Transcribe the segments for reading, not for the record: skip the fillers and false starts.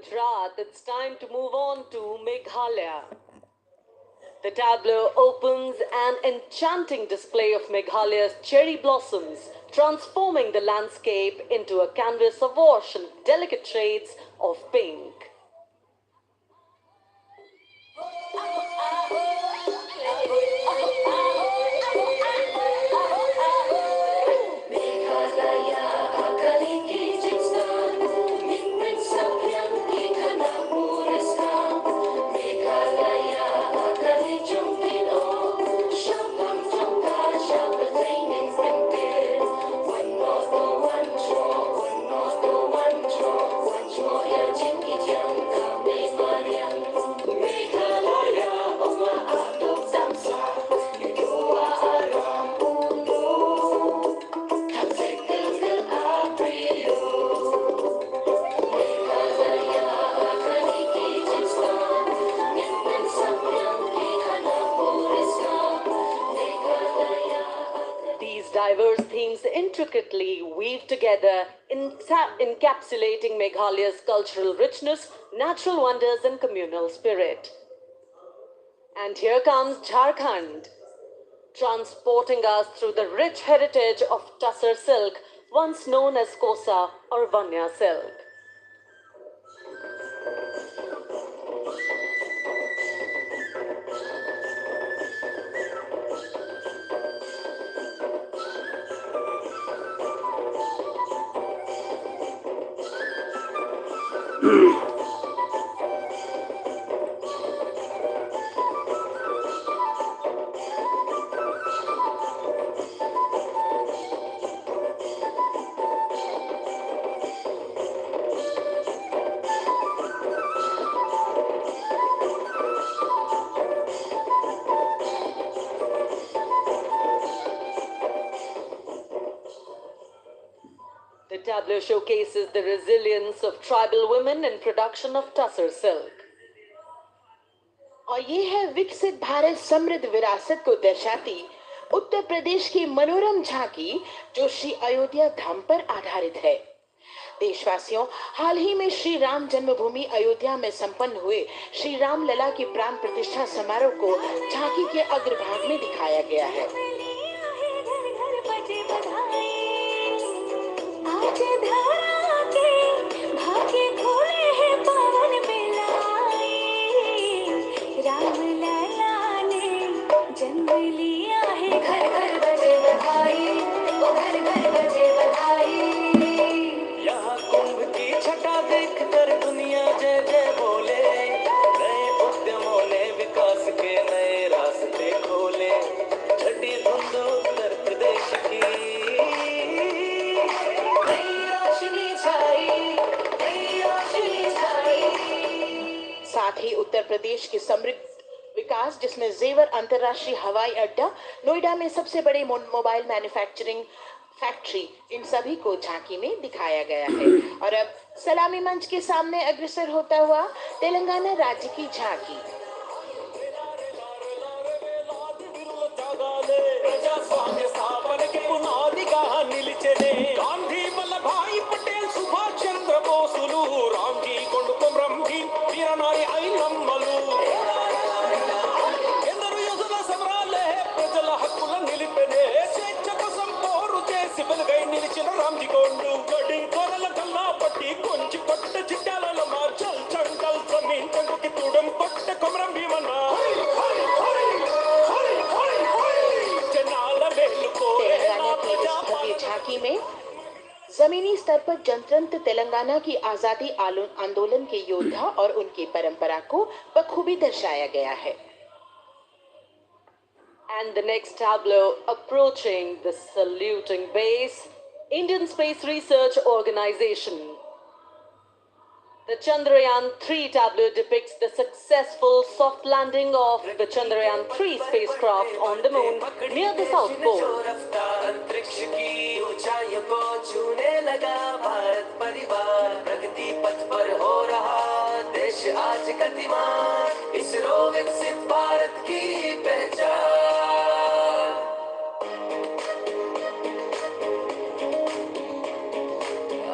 Gujarat, it's time to move on to Meghalaya. The tableau opens an enchanting display of Meghalaya's cherry blossoms, transforming the landscape into a canvas awash in delicate shades of pink. These diverse themes intricately weave together, encapsulating Meghalaya's cultural richness, natural wonders, and communal spirit. And here comes Jharkhand, transporting us through the rich heritage of Tussar silk, once known as Kosa or Vanya silk. The tableau showcases the resilience of tribal women in production of Tussar silk. और ये है विकसित भारत समृद्ध विरासत को दर्शाती उत्तर प्रदेश की मनोरम झांकी जो श्री अयोध्या धाम पर आधारित है। देशवासियों, हाल ही में श्री राम जन्मभूमि अयोध्या में संपन्न हुए श्री राम लला की प्राण प्रतिष्ठा समारोह को झांकी के अग्रभाग में दिखाया गया है। यहाँ कुंभ की छटा देखकर दुनिया जय जय बोले, नए उद्यमों ने विकास के नए रास्ते खोले, छठी धुंध उत्तर प्रदेश की नई रोशनी छाई, नई रोशनी छाई। साथ ही उत्तर प्रदेश की समृद्ध विकास जिसमें जेवर अंतर्राष्ट्रीय हवाई अड्डा, नोएडा में सबसे बड़े मोबाइल मैन्युफैक्चरिंग फैक्ट्री, इन सभी को झांकी में दिखाया गया है। और अब सलामी मंच के सामने अग्रसर होता हुआ तेलंगाना राज्य की झांकी। ప్రజాస్వామ్య స్థాపనకి పునాదిగా నిలిచెనే గాంధీ వల్లభాయ్ పటేల్ సుభాష్ చంద్ర బోసులు రామ్జీ కొండుకొం రంజీ వీరనారి ఐలమ్మలు ఎందరో యోధుల సమరాలే ప్రజల హక్కుల నిలిపెనే స్వేచ్ఛ కోసం పోరు చేసి వెలుగై నిలిచిన రామ్జీ కొండు గడి కొరల కల్లా పట్టి కొంచి కొట్ట చిట్టాలలో మా చల్ చండల్ జమీన్ కంగుకి తూడం కొట్ట కొమరం భీమన్న झांकी में जमीनी स्तर पर जनतंत्र तेलंगाना की आजादी आंदोलन के योद्धा और उनकी परंपरा को बखूबी दर्शाया गया है। And the next tableau approaching the saluting base, Indian Space Research Organization. The Chandrayaan-3 tableau depicts the successful soft landing of the Chandrayaan-3 spacecraft on the moon near the South Pole. अंतरिक्ष की ऊंचाइयों को छूने लगा भारत परिवार, प्रगति पथ पर हो रहा देश आज गतिमान, इसरो विकसित भारत की पहचान।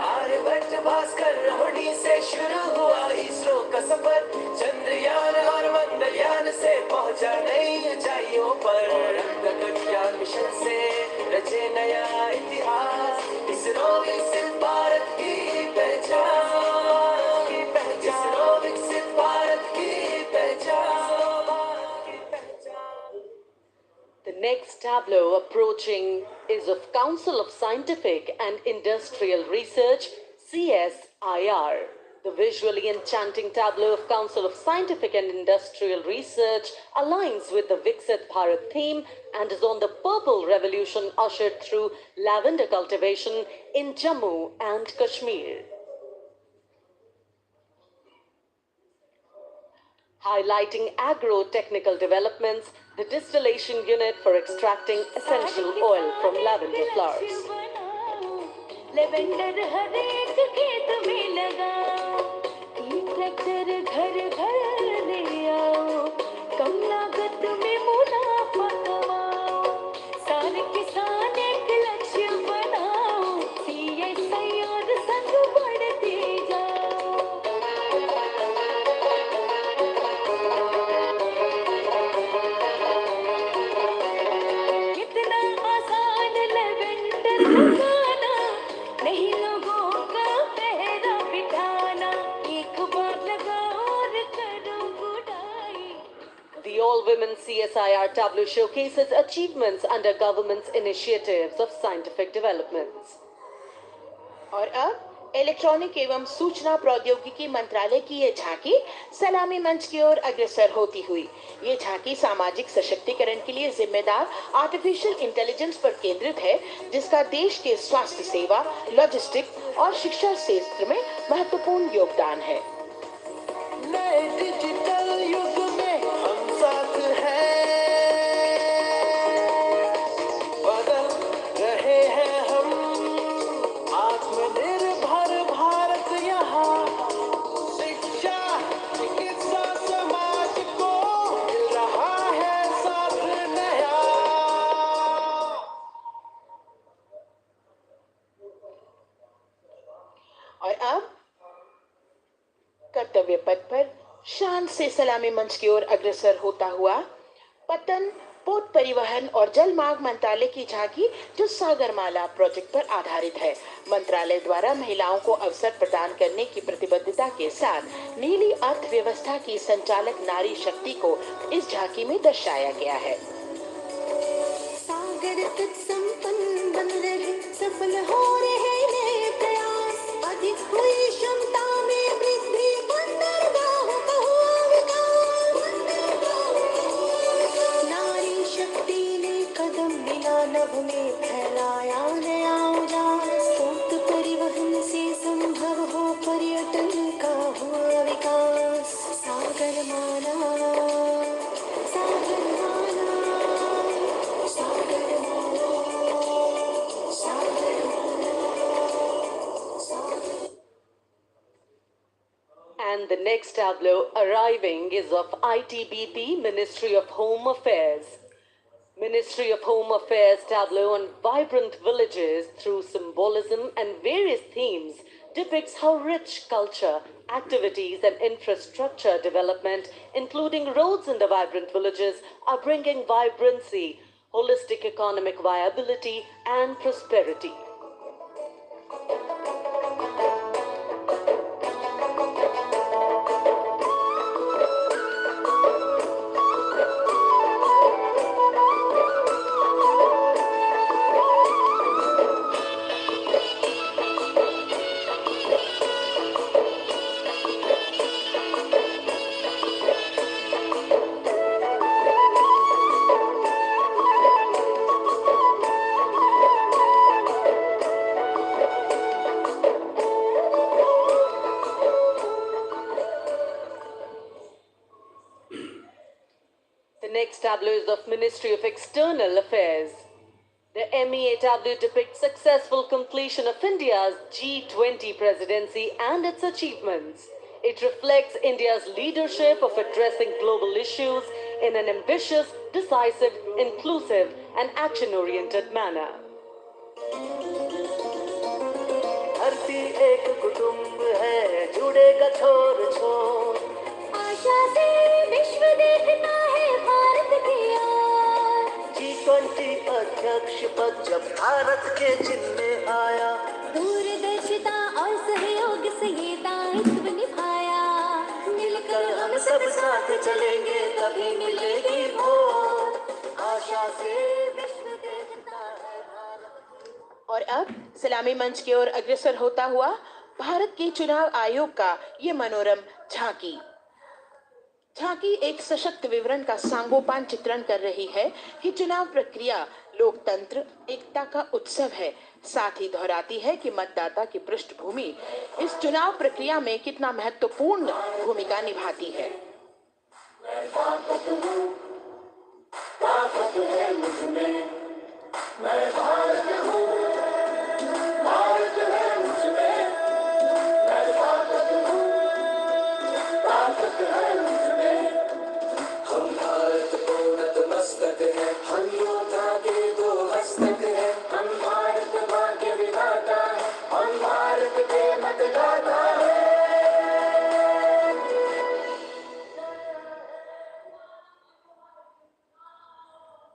आर्यभट्ट भास्कर रोहिणी से शुरू हुआ इसरो का सफर, चंद्रयान और मंगलयान से पहुंचा नई ऊंचाइयों पर। गगनयान मिशन से रचे नया इतिहास, इसरो विकसित भारत की पहचान, इसरो विकसित भारत की पहचान। The next tableau approaching is of Council of Scientific and Industrial Research, CSIR. The visually enchanting tableau of Council of Scientific and Industrial Research aligns with the Viksit Bharat theme and is on the purple revolution ushered through lavender cultivation in Jammu and Kashmir. Highlighting agro-technical developments, the distillation unit for extracting essential oil from lavender flowers. Lavender हर एक खेत में लगाओ, tractor घर घर ले आओ, कम लागत में मुनाफा कमाओ, सारे किसान एक लक्ष्य बनाओ, CSIR संग बढ़ते जाओ। कितना आसान लेवेंडर लगाना, नहीं लोगों का पहरा बिठाना, एक बार लगाओ और करो गुडाई। The all-women CSIR tableau showcases achievements under government's initiatives of scientific developments. और अब इलेक्ट्रॉनिक एवं सूचना प्रौद्योगिकी मंत्रालय की ये झांकी सलामी मंच की ओर अग्रसर होती हुई। ये झांकी सामाजिक सशक्तिकरण के लिए जिम्मेदार आर्टिफिशियल इंटेलिजेंस पर केंद्रित है, जिसका देश के स्वास्थ्य सेवा, लॉजिस्टिक और शिक्षा क्षेत्र में महत्वपूर्ण योगदान है। नए डिजिटल युग में हम साथ हैं, बदल रहे हैं हम, आत्मनिर्भर भारत यहाँ, शिक्षा चिकित्सा समाज को मिल रहा है साथ नया। और अब कर्तव्य पथ पर शान से सलामी मंच की ओर अग्रसर होता हुआ पतन, पोत परिवहन और जल मार्ग मंत्रालय की झांकी, जो सागरमाला प्रोजेक्ट पर आधारित है। मंत्रालय द्वारा महिलाओं को अवसर प्रदान करने की प्रतिबद्धता के साथ नीली अर्थव्यवस्था की संचालक नारी शक्ति को इस झांकी में दर्शाया गया है। सागर तक संपन्न बन रहे, सफल हो रहे नए प्रयास, अधिक हुई क्षमता में वृद्धि, बंदरगाहों का हुआ विकास, नारी शक्ति ने कदम मिला नभ में, फैलाया नया उजास, पोत परिवहन से संभव हो पर्यटन का हुआ विकास। Sagarmala, Sagarmala, And the next tableau arriving is of ITBP, Ministry of Home Affairs. Ministry of Home Affairs tableau on vibrant villages through symbolism and various themes depicts how rich culture, activities and infrastructure development, including roads in the vibrant villages, are bringing vibrancy, holistic economic viability and prosperity. The next tableau is of Ministry of External Affairs. The MEA tableau depicts successful completion of India's G20 presidency and its achievements. It reflects India's leadership of addressing global issues in an ambitious, decisive, inclusive and action-oriented manner. धरती एक कुटुंब है, जुड़ेगा छोर छोर। आशा से विश्व देखता है भारत की ओर। G20 अध्यक्ष पद जब भारत के जिम्मे आया, दूरदर्शिता और सहयोग से ये दायित्व निभाया। मिलकर हम सब साथ चलेंगे तभी मिलेगी भोर। आशा से विश्व देखता है भारत। और अब सलामी मंच की ओर अग्रसर होता हुआ भारत के चुनाव आयोग का ये मनोरम झांकी। झांकी एक सशक्त विवरण का सांगोपान चित्रण कर रही है कि चुनाव प्रक्रिया लोकतंत्र एकता का उत्सव है। साथ ही दोहराती है कि मतदाता की पृष्ठभूमि इस चुनाव प्रक्रिया में कितना महत्वपूर्ण भूमिका निभाती है। हम भारत को नतमस्तक है, हम योद्धा के दो हस्तक है। हम भारत माँ के विधाता है, हम भारत के मतदाता है।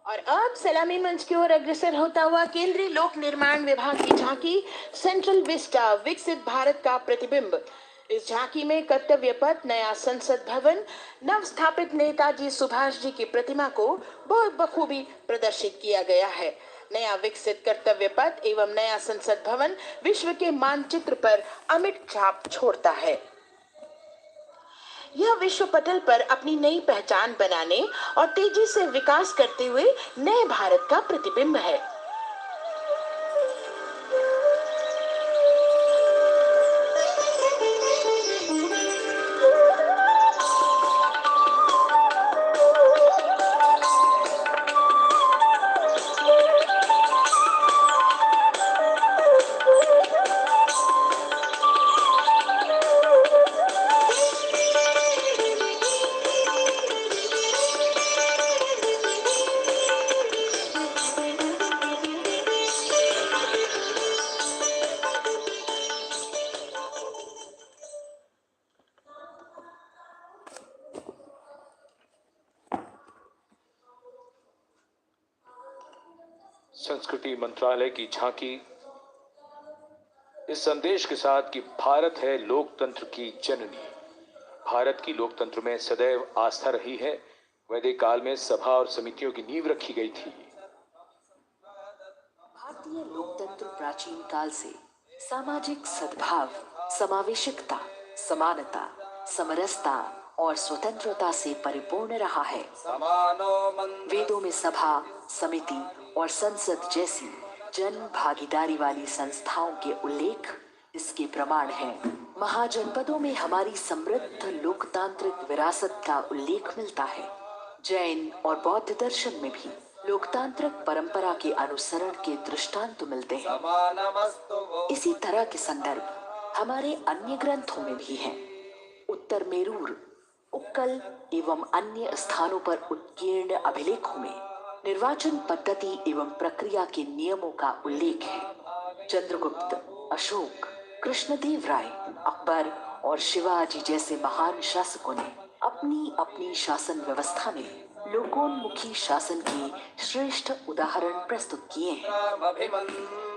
और अब सलामी मंच की ओर अग्रसर होता हुआ केंद्रीय लोक निर्माण विभाग की झांकी सेंट्रल विस्टा विकसित भारत का प्रतिबिंब। इस झांकी में कर्तव्य पथ, नया संसद भवन, नव स्थापित नेताजी सुभाष जी की प्रतिमा को बहुत बखूबी प्रदर्शित किया गया है। नया विकसित कर्तव्य पथ एवं नया संसद भवन विश्व के मानचित्र पर अमिट छाप छोड़ता है। यह विश्व पटल पर अपनी नई पहचान बनाने और तेजी से विकास करते हुए नए भारत का प्रतिबिंब है। संस्कृति मंत्रालय की झांकी इस संदेश के साथ कि भारत है लोकतंत्र की जननी। भारत की लोकतंत्र में सदैव आस्था रही है। वैदिक काल में सभा और समितियों की नींव रखी गई थी। भारतीय लोकतंत्र प्राचीन काल से सामाजिक सद्भाव, समावेशिकता, समानता, समरसता और स्वतंत्रता से परिपूर्ण रहा है। वेदों में सभा, समिति और संसद जैसी जन भागीदारी वाली संस्थाओं के उल्लेख इसके प्रमाण हैं। महाजनपदों में हमारी समृद्ध लोकतांत्रिक विरासत का उल्लेख मिलता है। जैन और बौद्ध दर्शन में भी लोकतांत्रिक परंपरा के अनुसरण के दृष्टांत मिलते हैं। इसी तरह के संदर्भ हमारे अन्य ग्रंथों में भी हैं। उत्तर मेरूर, उक्कल एवं अन्य स्थानों पर उत्कीर्ण अभिलेखों में निर्वाचन पद्धति एवं प्रक्रिया के नियमों का उल्लेख है। चंद्रगुप्त, अशोक, कृष्णदेव राय, अकबर और शिवाजी जैसे महान शासकों ने अपनी अपनी शासन व्यवस्था में लोकोन्मुखी शासन के श्रेष्ठ उदाहरण प्रस्तुत किए हैं।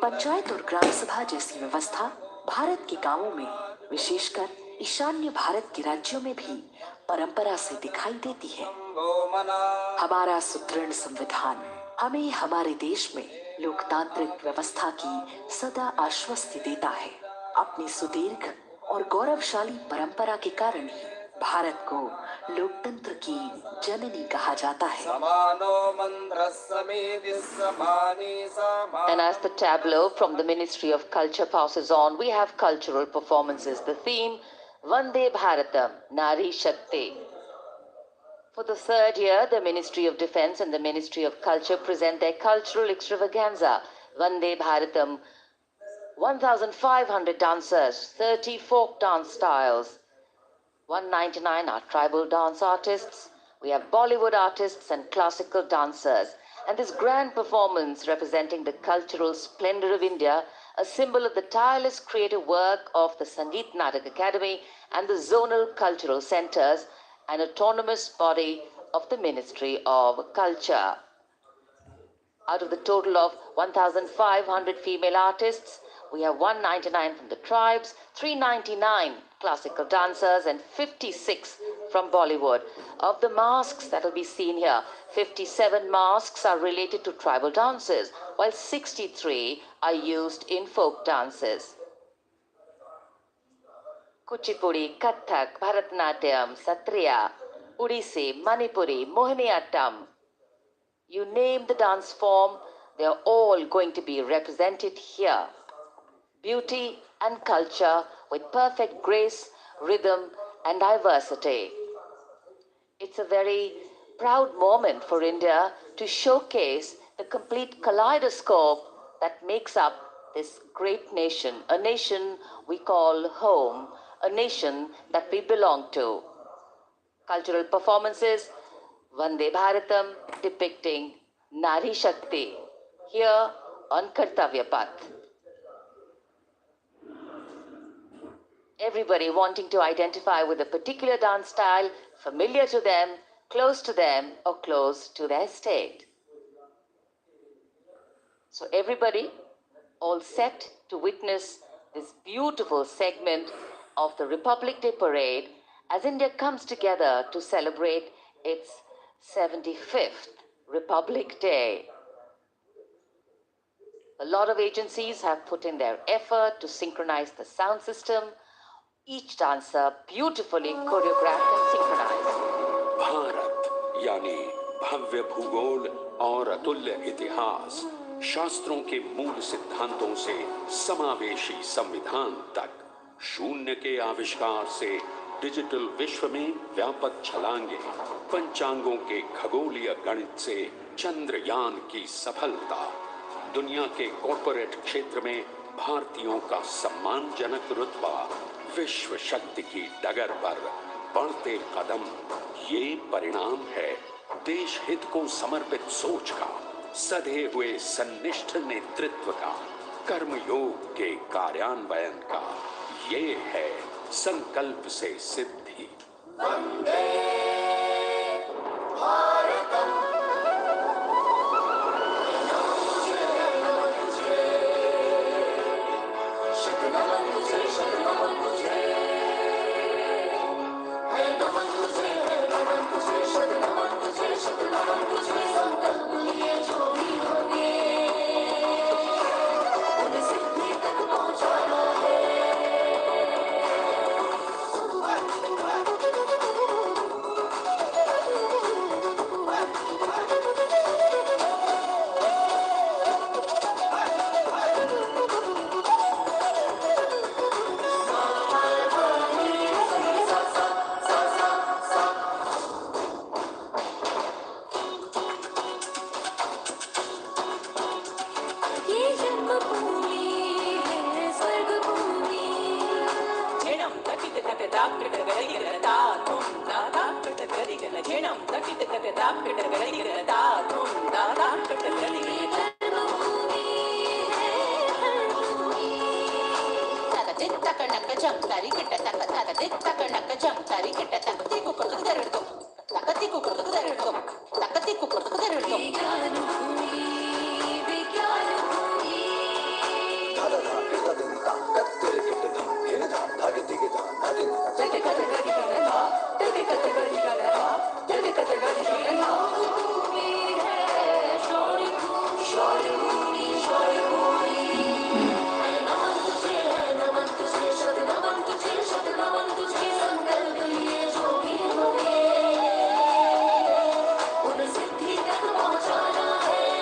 पंचायत और ग्राम सभा जैसी व्यवस्था भारत के गांवों में, विशेषकर ईशान्य भारत के राज्यों में भी परंपरा से दिखाई देती है। हमारा सुदृढ़ संविधान हमें हमारे देश में लोकतांत्रिक व्यवस्था की सदा आश्वस्ति देता है। अपनी सुदीर्घ और गौरवशाली परंपरा के कारण ही भारत को लोकतंत्र की जननी कहा जाता है। And as the tableau from the Ministry of Culture passes on, we have cultural performances. The theme, Vande Bharatam, Nari Shakti. For the third year, the Ministry of Defence and the Ministry of Culture present their cultural extravaganza, Vande Bharatam. 1,500 dancers, 30 folk dance styles, 199 are tribal dance artists. We have Bollywood artists and classical dancers. And this grand performance representing the cultural splendor of India a symbol of the tireless creative work of the Sangeet Natak Academy and the zonal cultural centers, an autonomous body of the Ministry of Culture. Out of the total of 1,500 female artists, we have 199 from the tribes, 399 classical dancers, and 56 from Bollywood. Of the masks that will be seen here, 57 masks are related to tribal dances, while 63 are used in folk dances. Kuchipudi, Kathak, Bharatanatyam, Satriya, Odissi, Manipuri, Mohiniyattam. You name the dance form, they are all going to be represented here. Beauty and culture with perfect grace, rhythm, and diversity. It's a very proud moment for India to showcase the complete kaleidoscope that makes up this great nation, a nation we call home, a nation that we belong to. Cultural performances, Vande Bharatam, depicting Nari Shakti, here on Kartavya Path. Everybody wanting to identify with a particular dance style, familiar to them, or close to their state. So everybody all set to witness this beautiful segment of the Republic Day Parade as India comes together to celebrate its 75th Republic Day. A lot of agencies have put in their effort to synchronize the sound system. Each dancer beautifully choreographed and synchronized. Bharat यानी भव्य भूगोल और अतुल्य इतिहास, शास्त्रों के मूल सिद्धांतों से समावेशी संविधान तक, शून्य के आविष्कार से डिजिटल विश्व में व्यापक छलांगे, पंचांगों के खगोलीय गणित से चंद्रयान की सफलता, दुनिया के कॉर्पोरेट क्षेत्र में भारतीयों का सम्मानजनक रुतबा, विश्व शक्ति की डगर पर बढ़ते कदम, ये परिणाम है देश हित को समर्पित सोच का, सधे हुए सन्निष्ठ नेतृत्व का, कर्मयोग के कार्यान्वयन का। ये है संकल्प से सिद्धि। वंदे भारतम। उन सिद्धि तक पहुंचाना है।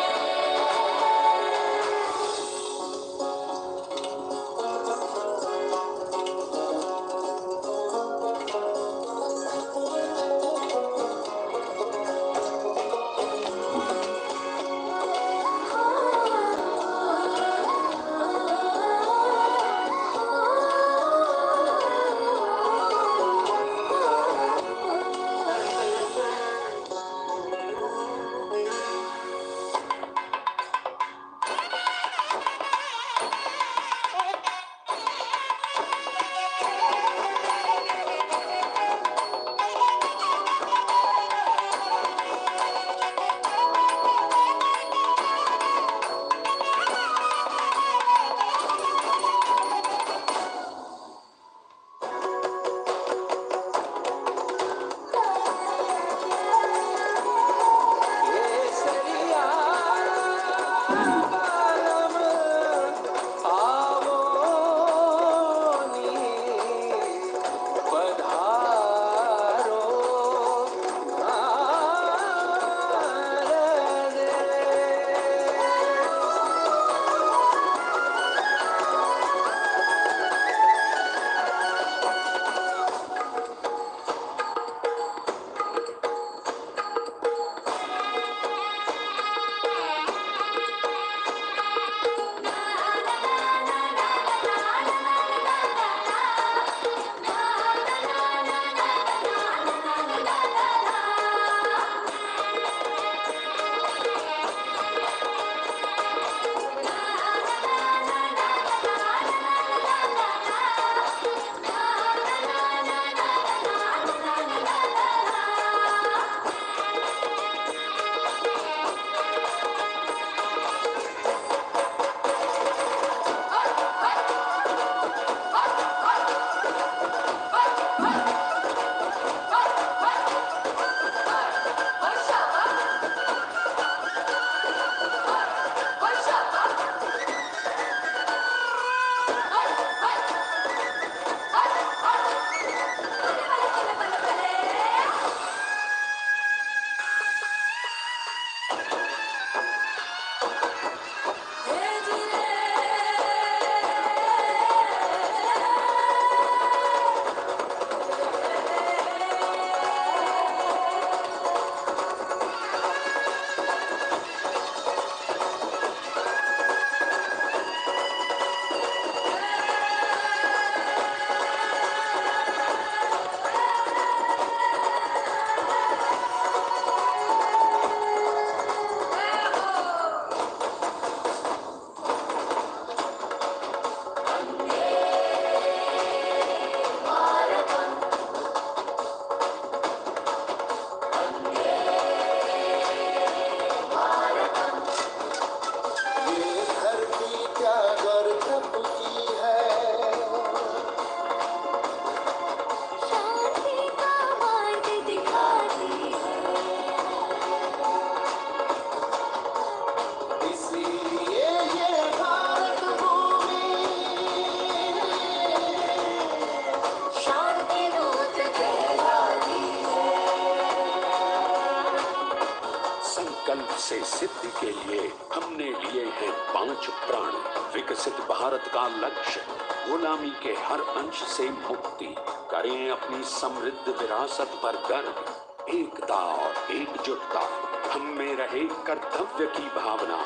संकल्प से सिद्धि के लिए हमने लिए हैं 5 प्राण। विकसित भारत का लक्ष्य, गुलामी के हर अंश से मुक्ति, करें अपनी समृद्ध विरासत पर गर्व। एकता और एकजुटता, हम में रहे कर्तव्य की भावना।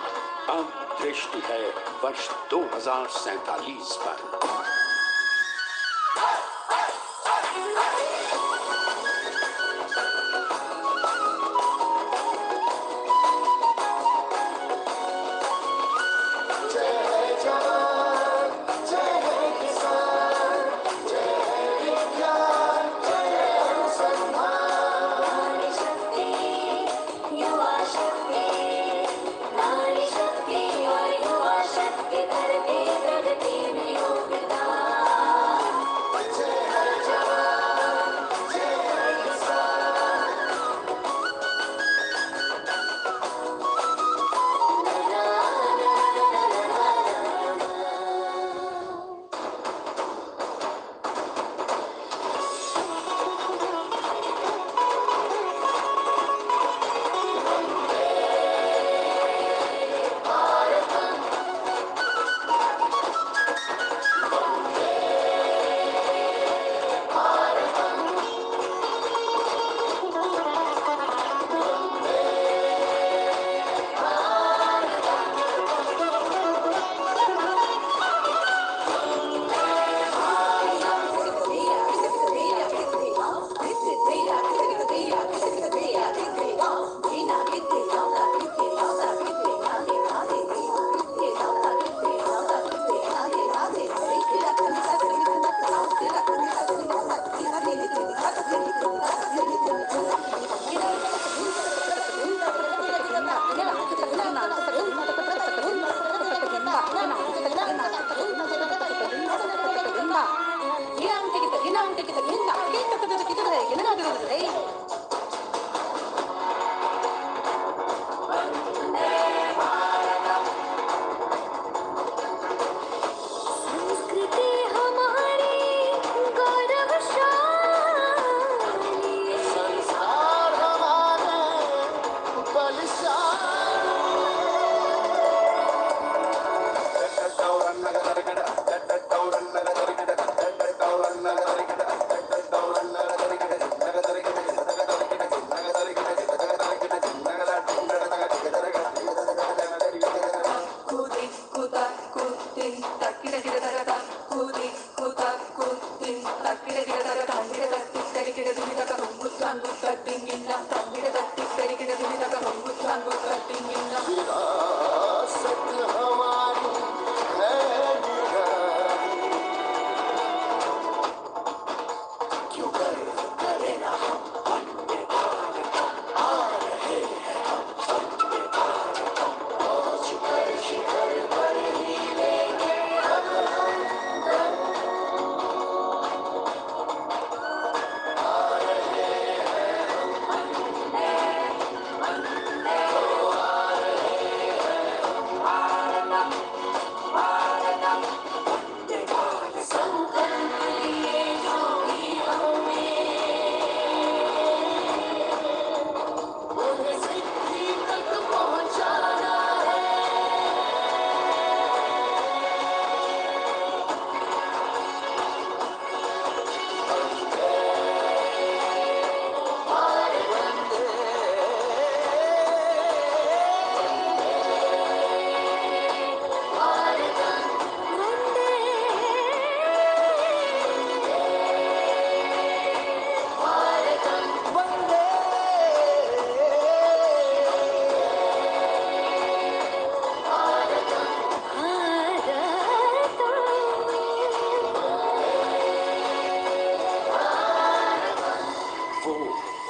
अब दृष्टि है वर्ष 2047 पर।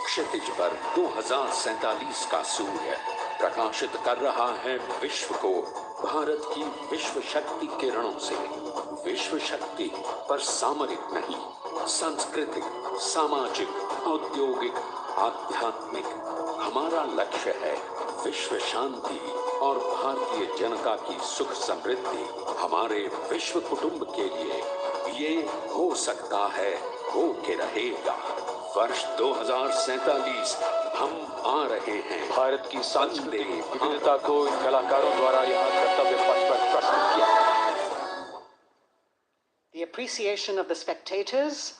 क्षितिज पर 2047 का सूर्य प्रकाशित कर रहा है विश्व को भारत की विश्व शक्ति किरणों से। विश्व शक्ति पर सामरिक नहीं, सांस्कृतिक, सामाजिक, औद्योगिक, आध्यात्मिक। हमारा लक्ष्य है विश्व शांति और भारतीय जनता की सुख समृद्धि। हमारे विश्व कुटुंब के लिए ये हो सकता है, हो के रहेगा। वर्ष 2047 हम आ रहे हैं। भारत की सांस्कृतिक विविधता को इन कलाकारों द्वारा यहाँ कर्तव्य पथ पर प्रस्तुत किया गया है। The appreciation of the spectators,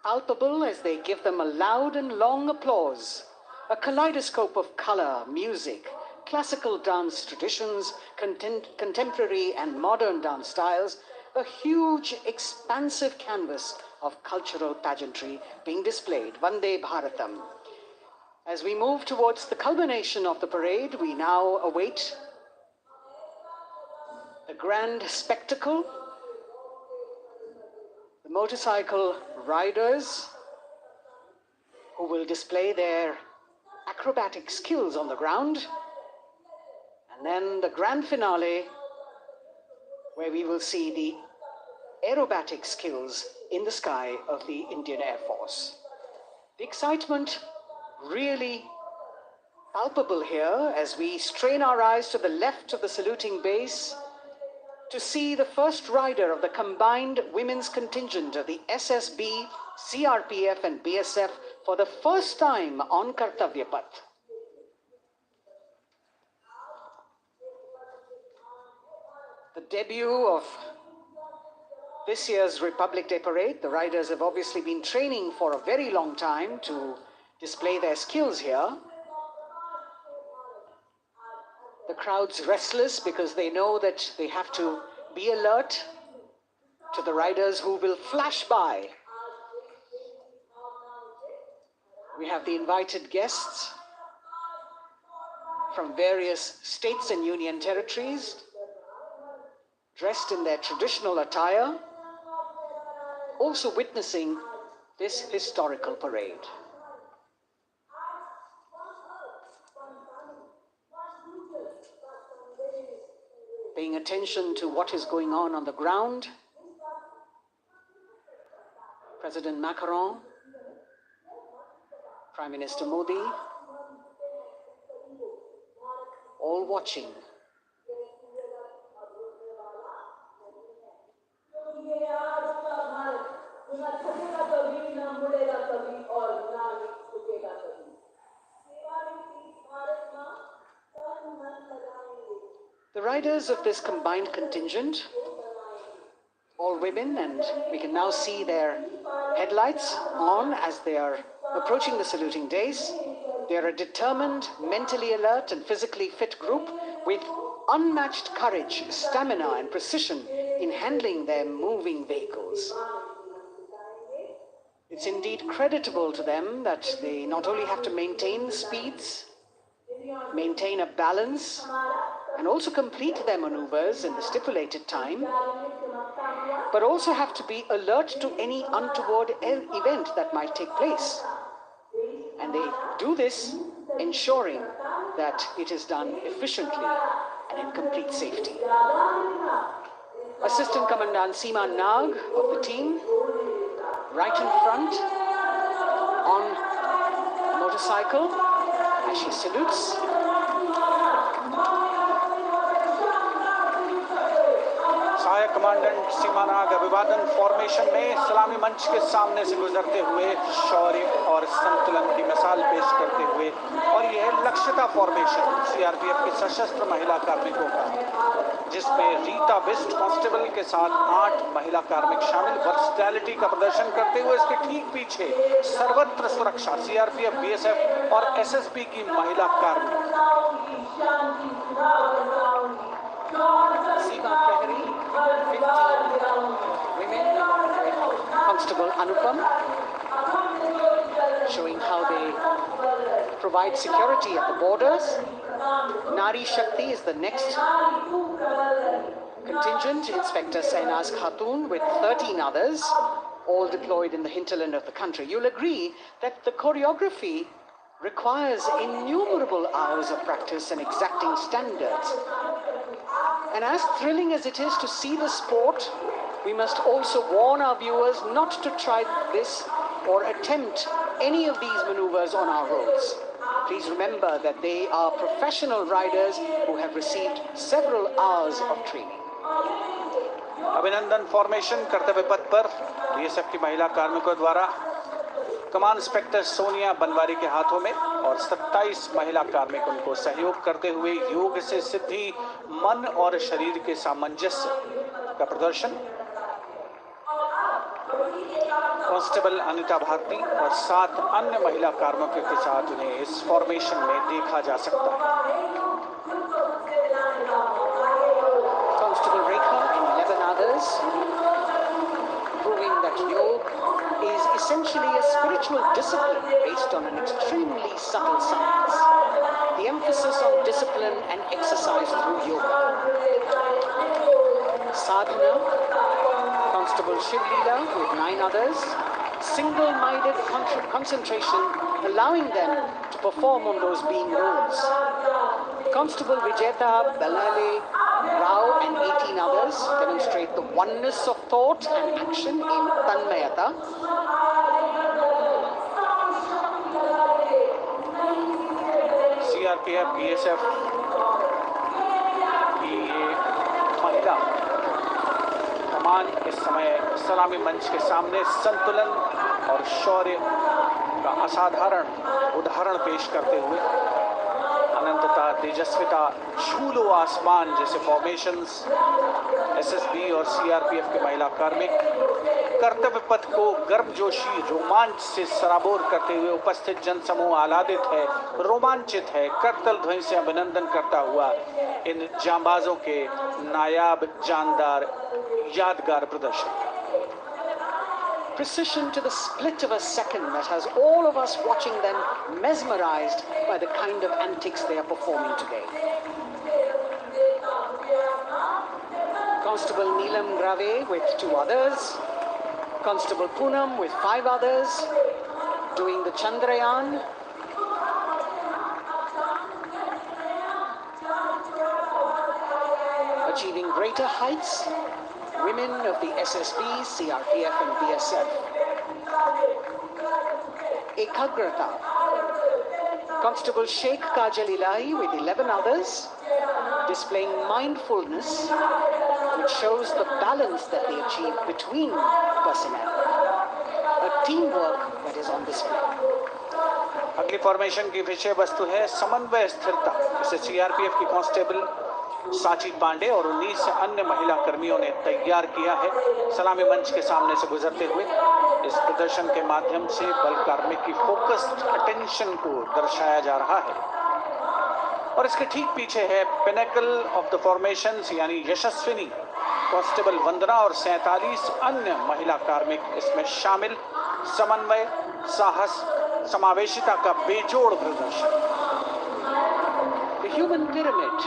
palpable as they give them a loud and long applause, a kaleidoscope of color, music, classical dance traditions, contemporary and modern dance styles, a huge, expansive canvas of cultural pageantry being displayed, Vande Bharatam. As we move towards the culmination of the parade, we now await the grand spectacle, the motorcycle riders who will display their acrobatic skills on the ground, and then the grand finale where we will see the aerobatic skills in the sky of the Indian Air Force. The excitement really palpable here as we strain our eyes to the left of the saluting base to see the first rider of the combined women's contingent of the SSB, CRPF and BSF for the first time on Kartavya Path. The debut of this year's Republic Day Parade, the riders have obviously been training for a very long time to display their skills here. The crowd's restless because they know that they have to be alert to the riders who will flash by. We have the invited guests from various states and union territories, dressed in their traditional attire, also witnessing this historical parade. Paying attention to what is going on the ground, President Macron, Prime Minister Modi, all watching. The riders of this combined contingent, all women, and we can now see their headlights on as they are approaching the saluting days. They are a determined, mentally alert and physically fit group with unmatched courage, stamina and precision in handling their moving vehicles. It's indeed creditable to them that they not only have to maintain speeds, maintain a balance, and also complete their maneuvers in the stipulated time, but also have to be alert to any untoward event that might take place. And they do this ensuring that it is done efficiently and in complete safety. Assistant Commandant Seema Nag of the team, right in front on a motorcycle as she salutes. सहायक commandant सीमा नाग अभिवादन formation में सलामी मंच के सामने से गुजरते हुए शौर्य और संतुलन की मिसाल पेश करते हुए, और यह लक्ष्यता फॉर्मेशन सीआरपीएफ की सशस्त्र महिला कार्मिकों का, जिसमें रीता बिस्ट कांस्टेबल के साथ 8 महिला कार्मिक शामिल, वर्सटैलिटी का प्रदर्शन करते हुए इसके ठीक पीछे सर्वत्र सुरक्षा सीआरपीएफ, बीएसएफ और एसएसबी की महिला कार्मिक। Seema Prahari, 15 women with Constable Anupam, showing how they provide security at the borders. Nari Shakti is the next contingent, Inspector Sainaz Khatun with 13 others, all deployed in the hinterland of the country. You'll agree that the choreography requires innumerable hours of practice and exacting standards. And as thrilling as it is to see the sport, we must also warn our viewers not to try this or attempt any of these maneuvers on our roads. Please remember that they are professional riders who have received several hours of training. अभिनंदन formation कर्तव्य पथ पर BSF की महिला कार्मिकों द्वारा कमान inspector Sonia Banwari के हाथों में और 27 महिला कार्मिक उनको सहयोग करते हुए योग से सिद्धि, मन और शरीर के सामंजस्य का प्रदर्शन। कांस्टेबल अनिता भारती और 7 अन्य महिला कार्मिकों के साथ उन्हें इस फॉर्मेशन में देखा जा सकता है। Constable Rekha and 11 others, proving that yoga is essentially a spiritual discipline based on an extremely subtle science. The emphasis on discipline and exercise through yoga. Sadhana, Constable Shivlila with 9 others, single-minded concentration, allowing them to perform on those being roles. Constable Vijeta Balale Rao and 18 others demonstrate the oneness of thought and action in Tanmayata. CRPF, BSF की ये महिला कमान इस समय सलामी मंच के सामने संतुलन और शौर्य का असाधारण उदाहरण पेश करते हुए अनंतता, तेजस्विता, झूलो आसमान जैसे फॉर्मेशंस, एसएसबी और सीआरपीएफ के महिला कार्मिक कर्तव्य पथ को गर्मजोशी रोमांच से सराबोर करते हुए उपस्थित जनसमूह आह्लादित है, रोमांचित है, करतल ध्वनि से अभिनंदन करता हुआ इन जांबाजों के नायाब, जानदार, यादगार प्रदर्शन। Precision to the split of a second that has all of us watching them mesmerized by the kind of antics they are performing today. Constable Neelam Grave with 2 others, Constable Poonam with 5 others, doing the Chandrayaan. Achieving greater heights, women of the SSB, CRPF and BSF. Ekagrata. Constable Sheikh Kajal Ilahi with 11 others, displaying mindfulness, which shows the balance that they achieve between personnel. A teamwork that is on display. अगली formation की विषय वस्तु है समन्वय स्थिरता। इसे CRPF की constable साची पांडे और 19 अन्य महिला कर्मियों ने तैयार किया है। सलामी मंच के सामने से गुजरते हुए इस प्रदर्शन के माध्यम से बल कार्मिक की फोकस्ड अटेंशन को दर्शाया जा रहा है और इसके ठीक पीछे है पिनेकल ऑफ द फॉर्मेशंस यानी यशस्विनी कांस्टेबल वंदना और 47 अन्य महिला कार्मिक इसमें शामिल। समन्वय, साहस, समावेशिता का बेजोड़ प्रदर्शन। The human pyramid,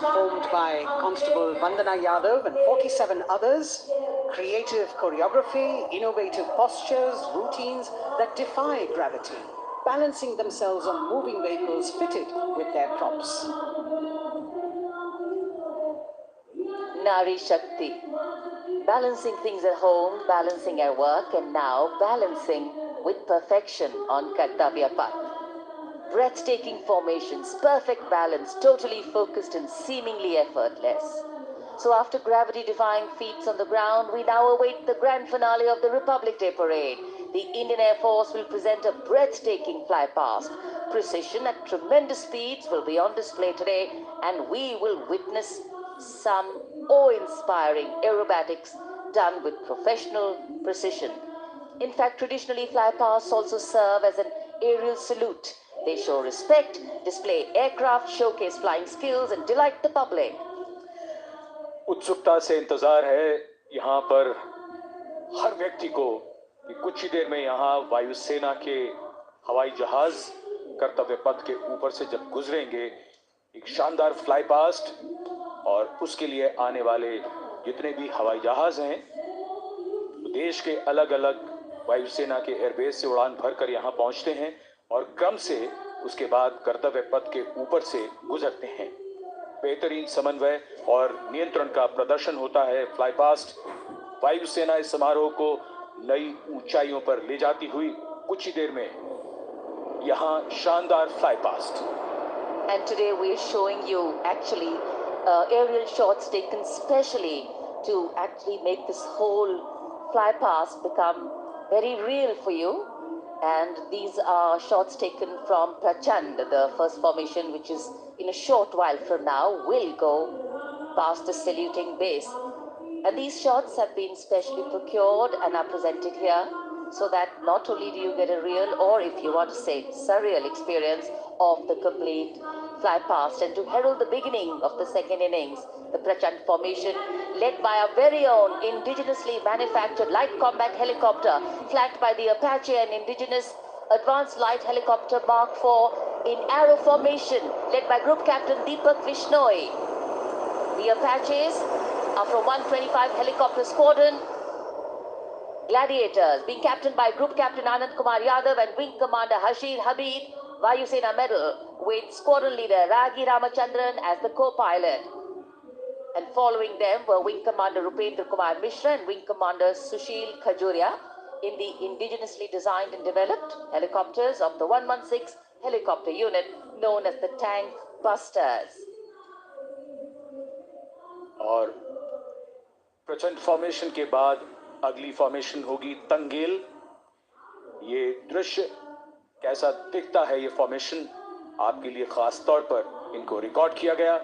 formed by Constable Vandana Yadav and 47 others, creative choreography, innovative postures, routines that defy gravity, balancing themselves on moving vehicles fitted with their props. Nari Shakti, balancing things at home, balancing at work, and now balancing with perfection on Kartavya Path. Breathtaking formations, perfect balance, totally focused and seemingly effortless. So after gravity-defying feats on the ground, we now await the grand finale of the Republic Day Parade. The Indian Air Force will present a breathtaking fly past. Precision at tremendous speeds will be on display today, and we will witness some awe-inspiring aerobatics done with professional precision. In fact, traditionally, fly pasts also serve as an aerial salute. They show respect, display aircraft, showcase flying skills, and delight the public. उत्सुकता से इंतजार है यहाँ पर हर व्यक्ति को कि कुछ ही देर में यहाँ वायुसेना के हवाई जहाज कर्तव्य पथ के ऊपर से जब गुजरेंगे, एक शानदार फ्लाई पास्ट और उसके लिए आने वाले जितने भी हवाई जहाज हैं, देश के अलग अलग वायुसेना के एयरबेस से उड़ान भरकर यहाँ पहुँचते हैं और क्रम से उसके बाद कर्तव्य पथ के ऊपर से गुजरते हैं। बेहतरीन समन्वय और नियंत्रण का प्रदर्शन होता है। फ्लाई पास्ट वायुसेना इस समारोह को नई ऊंचाइयों पर ले जाती हुई कुछ ही देर में यहाँ शानदार fly past. And today we are showing you actually aerial shots taken specially to actually make this whole fly past become very real for you. And these are shots taken from Prachand, the first formation, which is in a short while from now will go past the saluting base. And these shots have been specially procured and are presented here so that not only do you get a real, or if you want to say surreal experience of the complete fly past, and to herald the beginning of the second innings, the Prachand formation led by our very own indigenously manufactured light combat helicopter, flanked by the Apache and indigenous advanced light helicopter Mark IV in arrow formation, led by Group Captain Deepak Vishnoi. The Apaches are from 125 Helicopter Squadron. Gladiators, being captained by Group Captain Anand Kumar Yadav and Wing Commander Hashir Habib, Vayu Sena Medal, with Squadron Leader Ragi Ramachandran as the co-pilot. And following them were Wing Commander Rupendra Kumar Mishra and Wing Commander Sushil Khajuria in the indigenously designed and developed helicopters of the 116 helicopter unit known as the Tank Busters. और प्रचंड formation के बाद अगली formation होगी तंगेल। ये दृश्य कैसा दिखता है, ये फॉर्मेशन आपके लिए खास तौर पर इनको रिकॉर्ड किया गया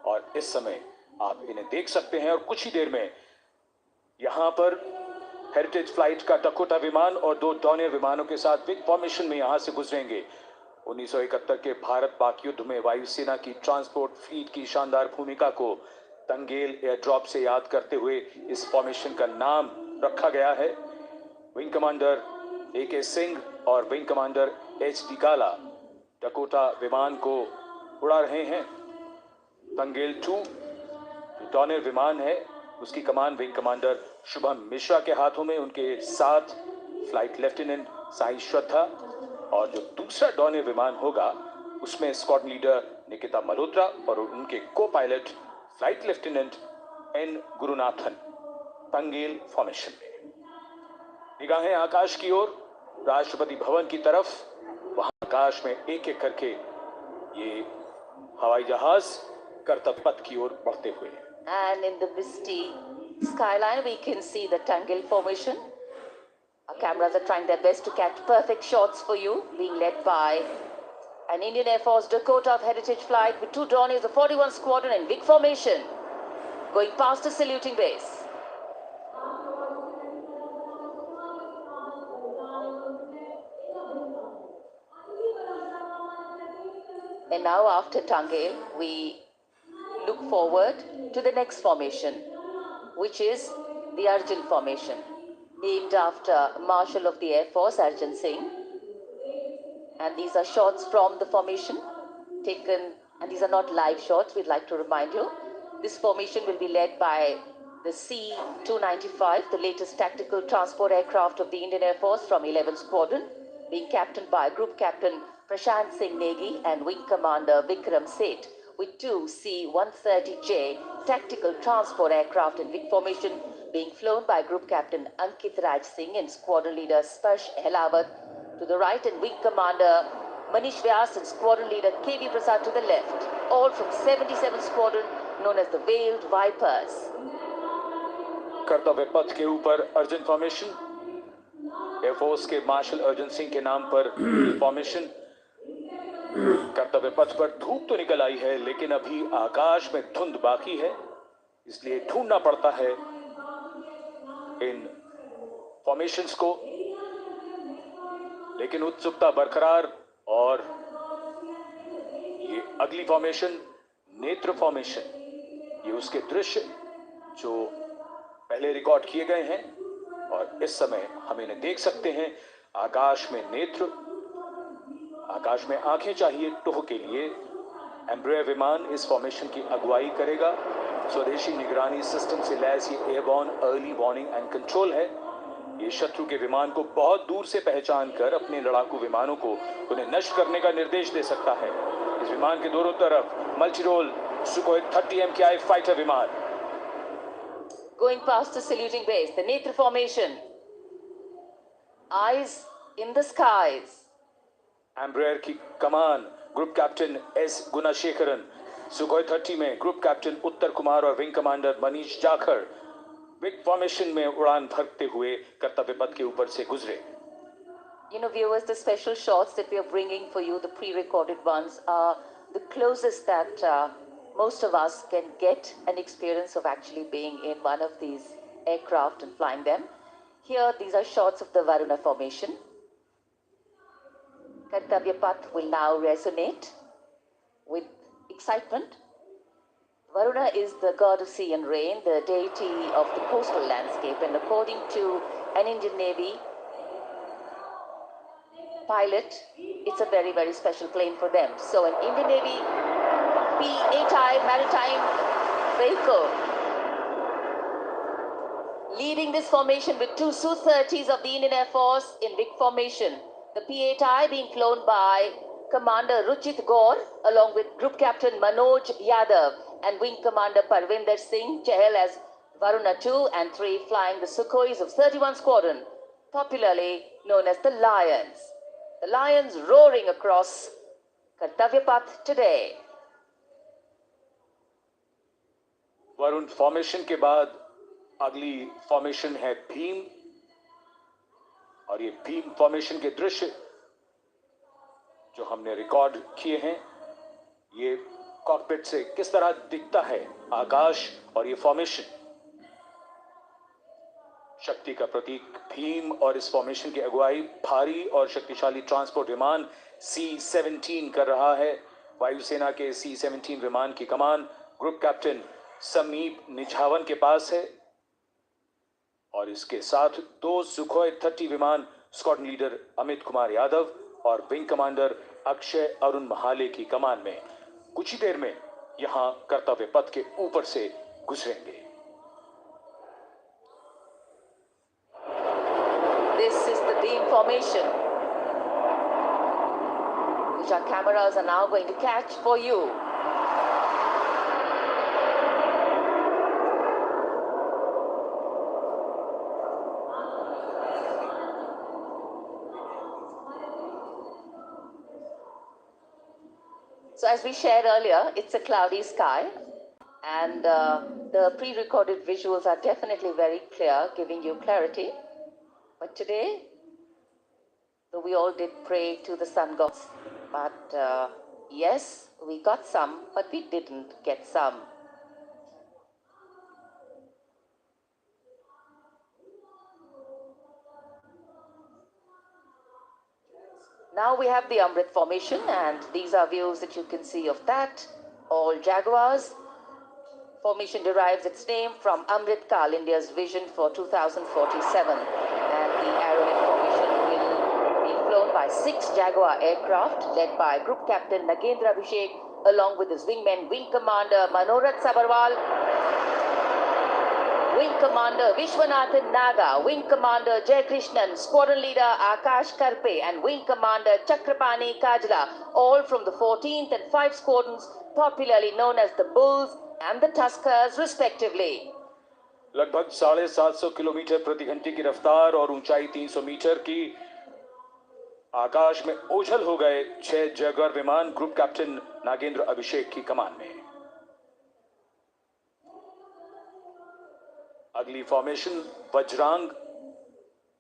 और इस समय आप इन्हें देख सकते हैं। और कुछ ही देर में यहाँ पर हेरिटेज फ्लाइट का डकोटा विमान और 2 डॉनियर विमानों के साथ बिग फॉर्मेशन में यहाँ से गुजरेंगे। 1971 के भारत पाक युद्ध में वायुसेना की ट्रांसपोर्ट फ्लीट की शानदार भूमिका को तंगेल एयर ड्रॉप से याद करते हुए इस फॉर्मेशन का नाम रखा गया है। विंग कमांडर AK सिंह और विंग कमांडर HD काला डकोटा विमान को उड़ा रहे हैं। तंगेल 2 जो डॉनियर विमान है, उसकी कमान विंग कमांडर शुभम मिश्रा के हाथों में, उनके साथ फ्लाइट लेफ्टिनेंट साई श्रद्धा, और जो दूसरा डॉनियर विमान होगा उसमें स्क्वाड्रन लीडर निकिता मल्होत्रा और उनके को pilot flight lieutenant N Gurunathan. Tangail formation में निगाहें आकाश की ओर, राष्ट्रपति भवन की तरफ। वहां आकाश में एक एक करके ये हवाई जहाज कर्तव्य पथ की ओर बढ़ते हुए। And in the misty skyline we can see the Tangel formation. Our cameras are trying their best to catch perfect shots for you, being led by an Indian Air Force Dakota of Heritage Flight with 2 Dorniers of 41 Squadron in big formation, going past the saluting base. And now after Tangel, we look forward to the next formation, which is the Arjun formation, named after Marshal of the Air Force Arjun Singh. And these are shots from the formation taken, and these are not live shots, we'd like to remind you. This formation will be led by the C-295, the latest tactical transport aircraft of the Indian Air Force from 11th Squadron, being captained by Group Captain Prashant Singh Negi and Wing Commander Vikram Seth, with 2 C-130J tactical transport aircraft in big formation being flown by Group Captain Ankit Raj Singh and Squadron Leader Sparsh Helawat to the right, and Wing Commander Manish Vyas and Squadron Leader KV Prasad to the left, all from 77th Squadron known as the Veiled Vipers. कर्तव्य पथ के ऊपर Arjun formation, air force के martial Arjun Singh के नाम पर formation. कर्तव्य पथ पर धूप तो निकल आई है, लेकिन अभी आकाश में धुंध बाकी है, इसलिए ढूंढना पड़ता है इन फॉर्मेशंस को। लेकिन उत्सुकता बरकरार, और ये अगली फॉर्मेशन नेत्र फॉर्मेशन, ये उसके दृश्य जो पहले रिकॉर्ड किए गए हैं और इस समय हम इन्हें देख सकते हैं। आकाश में नेत्र, आकाश में आंखें चाहिए टोह के लिए। एम्ब्रेयर विमान इस फॉर्मेशन की अगुवाई करेगा। स्वदेशी निगरानी सिस्टम से लैस ये airborne early warning and control है। ये शत्रु के विमान को बहुत दूर से पहचान कर अपने लड़ाकू विमानों को उन्हें नष्ट करने का निर्देश दे सकता है। इस विमान के दोनों तरफ मल्टीरोल सुखोई 30 MKI फाइटर विमान। Going past the saluting base, the Netra formation, eyes in the skies. Embraer की कमान ग्रुप कैप्टन S गुणाशेखरन, सुखोई 30 में ग्रुप कैप्टन उत्तर कुमार और wing commander Manish Jakhar big formation में उड़ान भरते हुए कर्तव्य पथ के ऊपर से गुजरे। You know, viewers, the special shots that we are bringing for you, the pre-recorded ones, are the closest that most of us can get an experience of actually being in one of these aircraft and flying them. Here, these are shots of the Varuna formation. Kartavya Path will now resonate with excitement. Varuna is the god of sea and rain, the deity of the coastal landscape, and according to an Indian Navy pilot, it's a very, very special plane for them. So an Indian Navy P-8I maritime vehicle leading this formation with two Su-30s of the Indian Air Force in big formation. The P-8I being flown by Commander Ruchit Gaur along with Group Captain Manoj Yadav and Wing Commander Parvinder Singh Chahal as Varuna 2 and 3 flying the Sukhois of 31 Squadron, popularly known as the Lions. The Lions roaring across Kartavya Path today. Varun formation के बाद अगली formation है भीम, और ये Bhim formation के दृश्य जो हमने रिकॉर्ड किए हैं, ये कॉकपिट से किस तरह दिखता है आकाश और ये फॉर्मेशन, शक्ति का प्रतीक भीम, और इस फॉर्मेशन की अगुवाई भारी और शक्तिशाली ट्रांसपोर्ट विमान C-17 कर रहा है। वायुसेना के C-17 विमान की कमान ग्रुप कैप्टन समीप निझावन के पास है, और इसके साथ दो सुखोई 30 विमान स्क्वाड्रन लीडर अमित कुमार यादव और विंग कमांडर अक्षय अरुण महाले की कमान में कुछ ही देर में यहां कर्तव्य पथ के ऊपर से गुजरेंगे। This is the beam formation, which our cameras are now going to catch for you. So as we shared earlier, it's a cloudy sky, and the pre-recorded visuals are definitely very clear, giving you clarity. But today, though we all did pray to the sun gods, but yes, we got some, but we didn't get some. Now we have the Amrit formation, and these are views that you can see of that. All Jaguars. Formation derives its name from Amrit Kal, India's vision for 2047. And the Aeronet formation will be flown by 6 Jaguar aircraft led by Group Captain Nagendra Abhishek along with his wingmen, Wing Commander Manorat Sabarwal, Wing Commander Vishwanathan Naga, Wing Commander Jay Krishnan, Squadron Leader Akash Karpe, and Wing Commander Chakrapani Kajla, all from the 14th and 5 squadrons, popularly known as the Bulls and the Tuskers, respectively. लगभग 750 kilometre प्रति घंटे की रफ्तार और ऊंचाई 300 metre की आकाश में ओझल हो गए 6 जगुआर विमान ग्रुप कैप्टन नागेंद्र अभिषेक की कमान में। अगली फॉर्मेशन वज्रांग,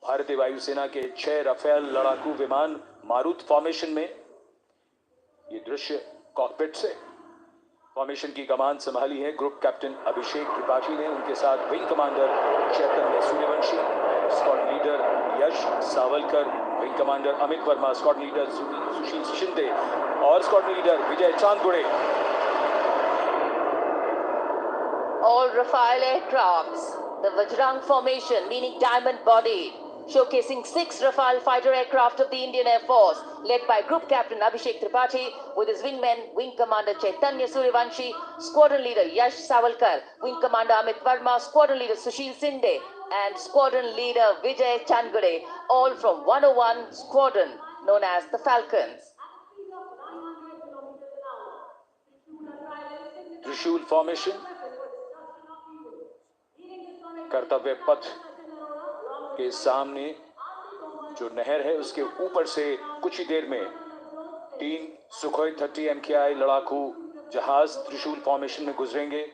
भारतीय वायुसेना के 6 राफेल लड़ाकू विमान मारुत फॉर्मेशन में। ये दृश्य कॉकपिट से। फॉर्मेशन की कमान संभाली है ग्रुप कैप्टन अभिषेक त्रिपाठी ने, उनके साथ wing commander Chaitanya Suryavanshi, squadron leader Yash Savalkar, wing commander Amit Verma, squadron leader Sushil Shinde और squadron leader Vijay Chandgude. All Rafale aircrafts, the Vajrang formation, meaning diamond body, showcasing 6 Rafale fighter aircraft of the Indian Air Force, led by Group Captain Abhishek Tripathi, with his wingmen, Wing Commander Chaitanya Suryavanshi, Squadron Leader Yash Savalkar, Wing Commander Amit Verma, Squadron Leader Sushil Sinde, and Squadron Leader Vijay Chandgade, all from 101 Squadron, known as the Falcons. त्रिशूल formation, कर्तव्य पथ के सामने जो नहर है उसके ऊपर से कुछ ही देर में 3 सुखोई 30 MKI लड़ाकू जहाज त्रिशूल फॉर्मेशन में गुजरेंगे।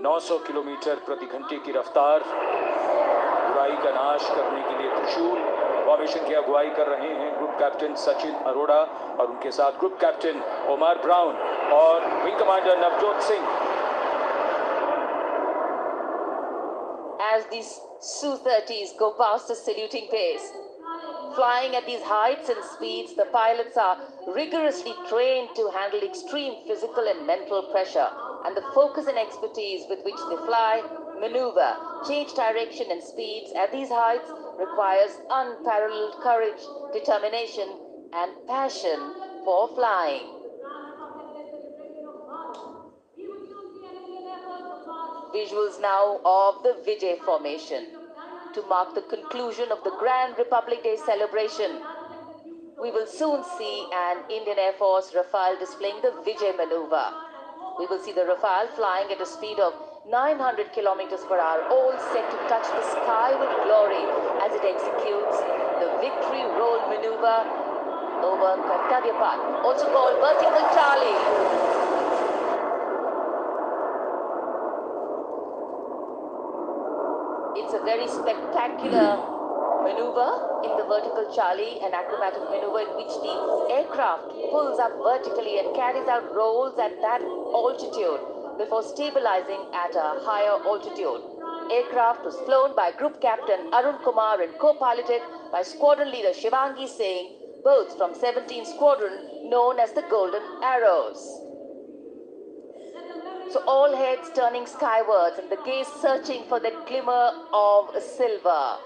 900 किलोमीटर प्रति घंटे की रफ्तार, बुराई का नाश करने के लिए त्रिशूल फॉर्मेशन की अगुवाई कर रहे हैं ग्रुप कैप्टन सचिन अरोड़ा और उनके साथ ग्रुप कैप्टन ओमार ब्राउन और wing commander Navjot Singh. As these Su-30s go past a saluting pace, flying at these heights and speeds, the pilots are rigorously trained to handle extreme physical and mental pressure, and the focus and expertise with which they fly, maneuver, change direction and speeds at these heights requires unparalleled courage, determination, and passion for flying. Visuals now of the Vijay formation to mark the conclusion of the Grand Republic Day celebration. We will soon see an Indian Air Force Rafale displaying the Vijay maneuver. We will see the Rafale flying at a speed of 900 kilometers per hour, all set to touch the sky with glory as it executes the victory roll maneuver over Kartavya Path, also called Vertical Charlie. It's a very spectacular maneuver in the Vertical Charlie, an acrobatic maneuver in which the aircraft pulls up vertically and carries out rolls at that altitude before stabilizing at a higher altitude. Aircraft was flown by Group Captain Arun Kumar and co-piloted by Squadron Leader Shivangi Singh, both from 17th Squadron known as the Golden Arrows. So all heads turning skywards and the gaze searching for that glimmer of silver.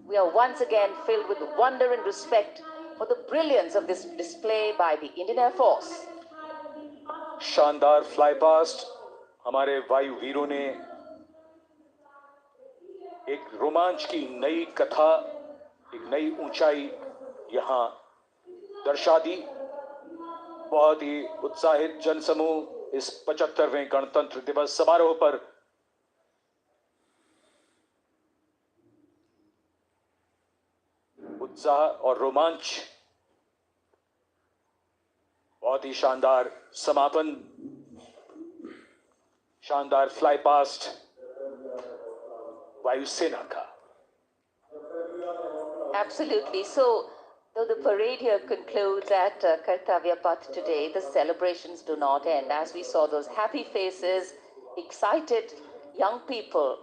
We are once again filled with wonder and respect for the brilliance of this display by the Indian Air Force. शानदार fly past हमारे वायु वीरों ने एक रोमांच की नई कथा, एक नई ऊंचाई यहां दर्शा दी। बहुत ही उत्साहित जनसमूह इस 75वें गणतंत्र दिवस समारोह पर उत्साह और रोमांच, बहुत ही शानदार समापन, शानदार फ्लाई पास्ट वायुसेना का। Absolutely. So, though the parade here concludes at Kartavya Path today, the celebrations do not end. As we saw those happy faces, excited young people,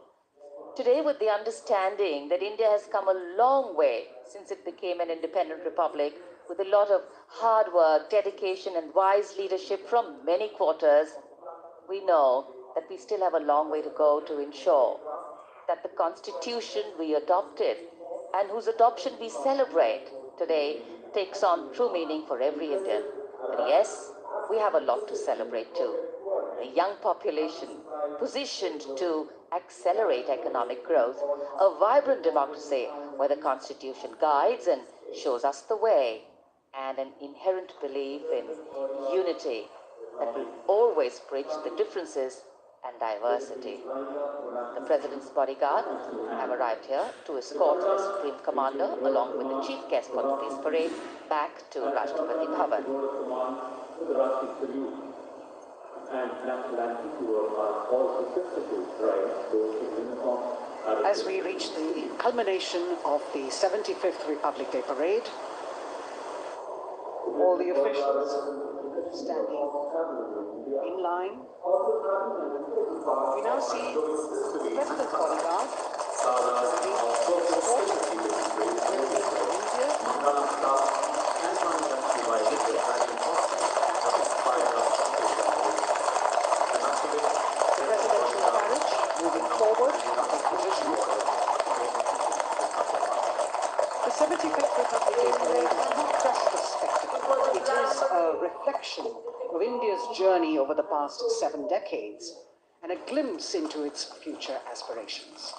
today with the understanding that India has come a long way since it became an independent republic, with a lot of hard work, dedication, and wise leadership from many quarters, we know that we still have a long way to go to ensure that the constitution we adopted and whose adoption we celebrate today takes on true meaning for every Indian. But yes, we have a lot to celebrate too. A young population positioned to accelerate economic growth, a vibrant democracy where the constitution guides and shows us the way, and an inherent belief in unity that will always bridge the differences and diversity. The President's bodyguard have arrived here to escort the Supreme Commander along with the chief guest for today's parade back to Rashtrapati Bhavan. As we reach the culmination of the 75th Republic Day parade, all the officials standing in line. We now see the President's bodyguard the presidential carriage moving forward from its position. The 75th Republic Day parade is not just a spectacle, it is a reflection of India's journey over the past 7 decades and a glimpse into its future aspirations.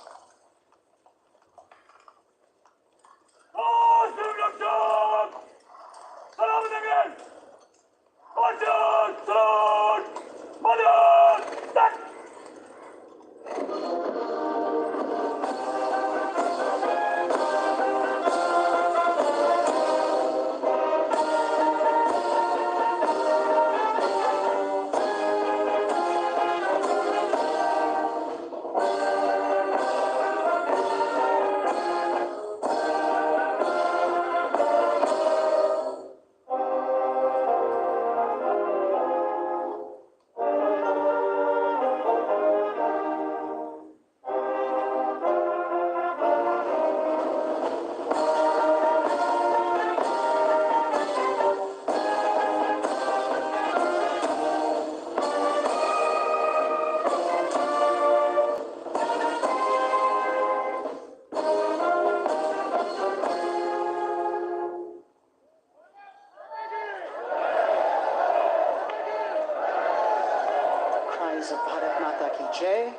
cries of Bharat Mata Ki Jai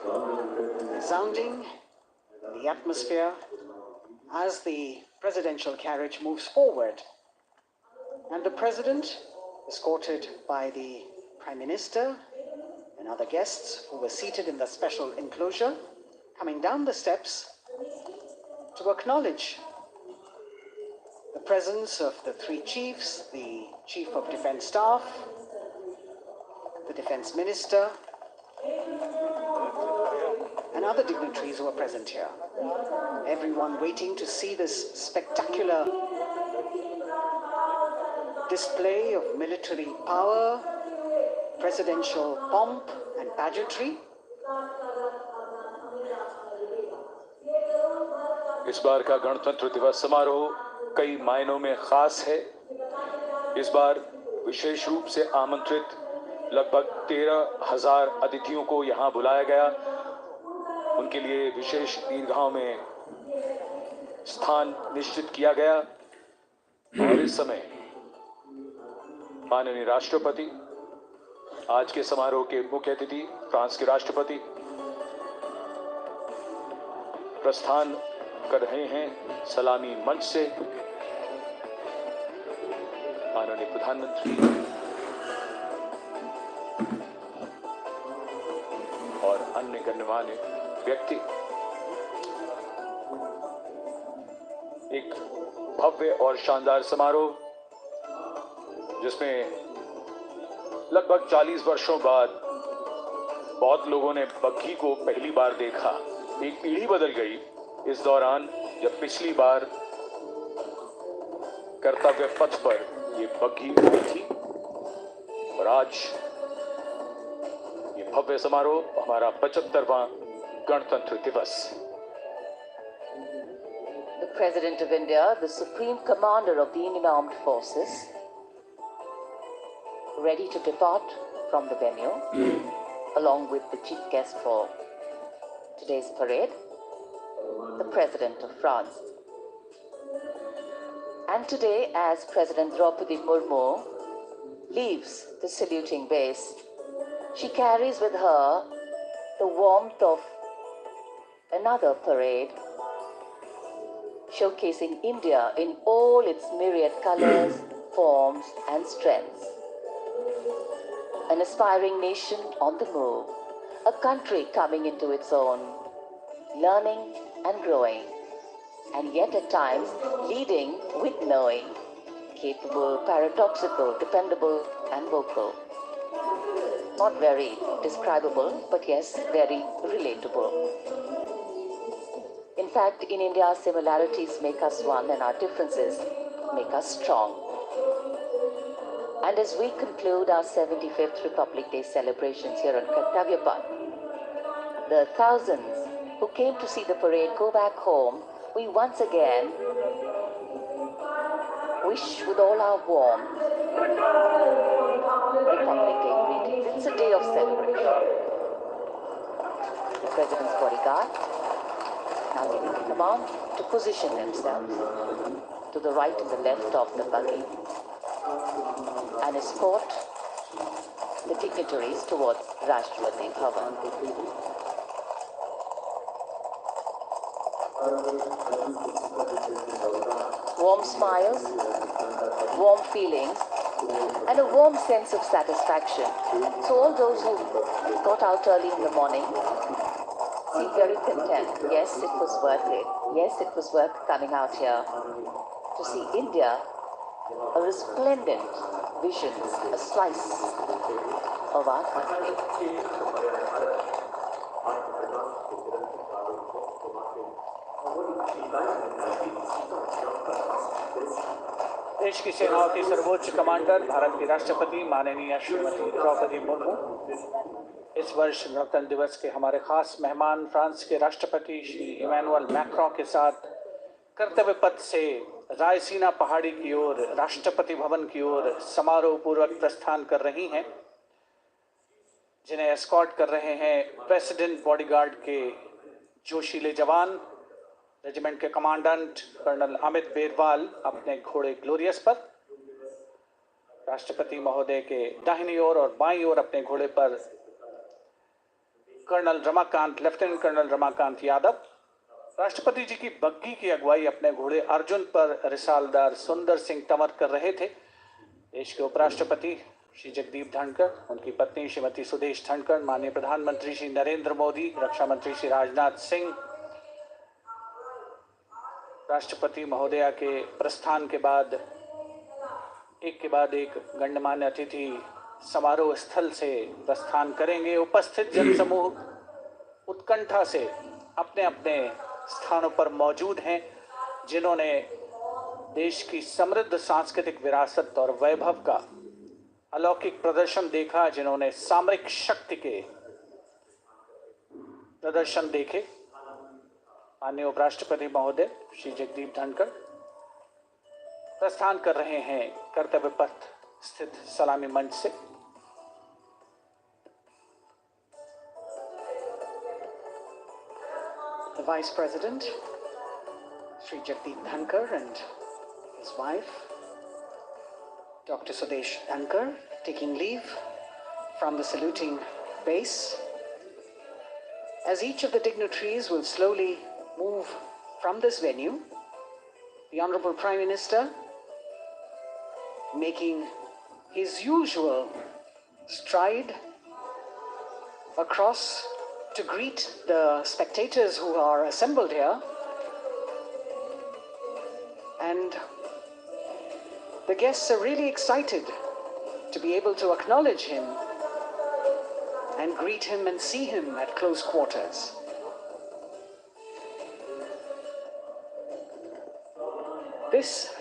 resounding in the atmosphere as the presidential carriage moves forward. And the president, escorted by the Prime Minister and other guests who were seated in the special enclosure, coming down the steps to acknowledge the presence of the three chiefs, the Chief of Defence Staff, the Defence Minister, and other dignitaries who are present here. Everyone waiting to see this spectacular display of military power, presidential pomp and pageantry. इस बार का गणतंत्र दिवस समारोह कई मायनों में खास है। इस बार विशेष रूप से आमंत्रित लगभग 13,000 अतिथियों को यहां बुलाया गया। उनके लिए विशेष दीर्घाओं में स्थान निश्चित किया गया और इस समय माननीय राष्ट्रपति, आज के समारोह के मुख्य अतिथि फ्रांस के राष्ट्रपति प्रस्थान कर रहे हैं सलामी मंच से। माननीय प्रधानमंत्री और अन्य गणमान्य व्यक्ति एक भव्य और शानदार समारोह जिसमें लगभग 40 वर्षों बाद बहुत लोगों ने बग्घी को पहली बार देखा। एक पीढ़ी बदल गई इस दौरान, जब पिछली बार कर्तव्य पथ पर ये बग्घी आई थी और आज ये भव्य समारोह हमारा 75वां गणतंत्र दिवस। The President of India, the Supreme Commander of the Indian Armed Forces, ready to depart from the venue, along with the chief guest for today's parade, the President of France. And today, as President Draupadi Murmu leaves the saluting base, she carries with her the warmth of another parade, showcasing India in all its myriad colors, forms, and strengths. An aspiring nation on the move, a country coming into its own, learning and growing, and yet at times leading with knowing, capable, paradoxical, dependable, and vocal. Not very describable, but yes, very relatable. In fact, in India, similarities make us one and our differences make us strong. And as we conclude our 75th Republic Day celebrations here on Kartavya Path, the thousands who came to see the parade go back home, we once again wish with all our warmth Republic Day greetings. It's a day of celebration. The President's bodyguard now giving the command to position themselves to the right and the left of the buggy and escort the dignitaries towards Rashtrapati Bhavan. Warm smiles, warm feelings, and a warm sense of satisfaction. So all those who got out early in the morning seem very content. Yes, it was worth it. Yes, it was worth coming out here to see India, a resplendent vision, a slice of our country. देश की सेनाओं की सर्वोच्च commander Bharat की राष्ट्रपति माननीय श्रीमती द्रौपदी मुर्मू इस वर्ष गणतंत्र दिवस के हमारे खास मेहमान फ्रांस के राष्ट्रपति श्री इमैनुअल मैक्रों के साथ कर्तव्य पथ से रायसीना पहाड़ी की ओर राष्ट्रपति भवन की ओर समारोह पूर्वक प्रस्थान कर रही हैं, जिन्हें एस्कॉर्ट कर रहे हैं प्रेसिडेंट बॉडीगार्ड के जोशीले जवान, रेजिमेंट के कमांडेंट कर्नल अमित बेरवाल अपने घोड़े ग्लोरियस पर, राष्ट्रपति महोदय के दाहिनी ओर और बाईं ओर अपने घोड़े पर लेफ्टिनेंट कर्नल रमाकांत यादव राष्ट्रपति जी की बग्घी की अगुवाई अपने घोड़े अर्जुन पर रिसालदार सुंदर सिंह तंवर कर रहे थे। देश के उपराष्ट्रपति श्री जगदीप धनखड़, उनकी पत्नी श्रीमती सुदेश धनखड़, माननीय प्रधानमंत्री श्री नरेंद्र मोदी, रक्षा मंत्री श्री राजनाथ सिंह, राष्ट्रपति महोदया के प्रस्थान के बाद एक के बाद एक गणमान्य अतिथि समारोह स्थल से प्रस्थान करेंगे। उपस्थित जनसमूह उत्कंठा से अपने अपने स्थानों पर मौजूद हैं, जिन्होंने देश की समृद्ध सांस्कृतिक विरासत और वैभव का अलौकिक प्रदर्शन देखा, जिन्होंने सामरिक शक्ति के प्रदर्शन देखे। माननीय उपराष्ट्रपति महोदय श्री जगदीप धनखड़ प्रस्थान कर रहे हैं कर्तव्य पथ स्थित सलामी मंच से। The Vice President, Sri Jagdeep Dhankar, and his wife, Dr. Sudesh Dhankar, taking leave from the saluting base. As each of the dignitaries will slowly move from this venue, the Honorable Prime Minister, making his usual stride across to greet the spectators who are assembled here, and the guests are really excited to be able to acknowledge him and greet him and see him at close quarters. This